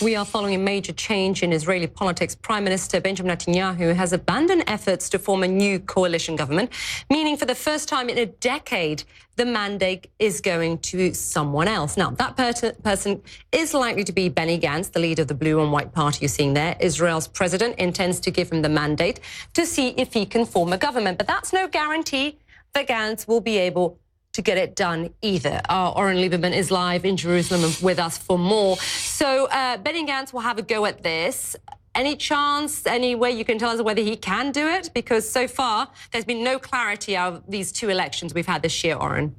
We are following a major change in Israeli politics. Prime Minister Benjamin Netanyahu has abandoned efforts to form a new coalition government, meaning for the first time in a decade, the mandate is going to someone else. Now, that person is likely to be Benny Gantz, the leader of the blue and white party you're seeing there. Israel's president intends to give him the mandate to see if he can form a government. But that's no guarantee that Gantz will be able to get it done either. Our Oren Lieberman is live in Jerusalem and with us for more. So Benny Gantz will have a go at this. Any chance, any way you can tell us whether he can do it? Because so far, there's been no clarity out of these two elections we've had this year, Oren.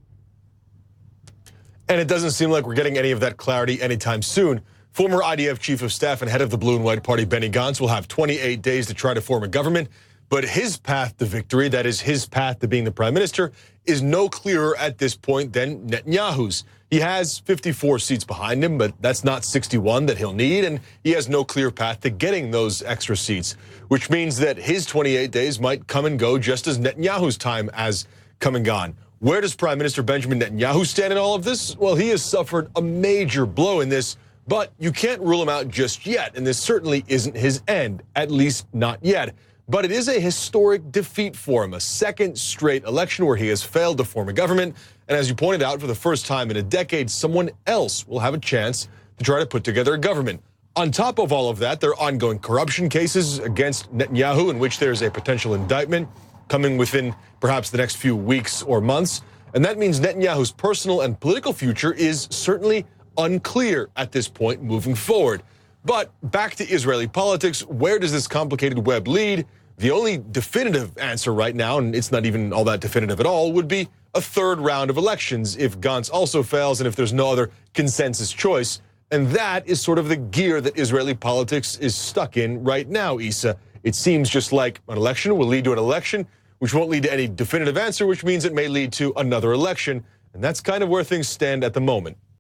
And it doesn't seem like we're getting any of that clarity anytime soon. Former IDF chief of staff and head of the blue and white party, Benny Gantz, will have 28 days to try to form a government. But his path to victory, that is his path to being the prime minister, is no clearer at this point than Netanyahu's. He has 54 seats behind him, but that's not 61 that he'll need, and he has no clear path to getting those extra seats, which means that his 28 days might come and go just as Netanyahu's time has come and gone. Where does Prime Minister Benjamin Netanyahu stand in all of this? Well, he has suffered a major blow in this, but you can't rule him out just yet, and this certainly isn't his end, at least not yet. But it is a historic defeat for him, a second straight election where he has failed to form a government. And as you pointed out, for the first time in a decade, someone else will have a chance to try to put together a government. On top of all of that, there are ongoing corruption cases against Netanyahu in which there's a potential indictment coming within perhaps the next few weeks or months. And that means Netanyahu's personal and political future is certainly unclear at this point moving forward. But back to Israeli politics, where does this complicated web lead? The only definitive answer right now, and it's not even all that definitive at all, would be a third round of elections if Gantz also fails and if there's no other consensus choice. And that is sort of the gear that Israeli politics is stuck in right now, Issa. It seems just like an election will lead to an election, which won't lead to any definitive answer, which means it may lead to another election. And that's kind of where things stand at the moment.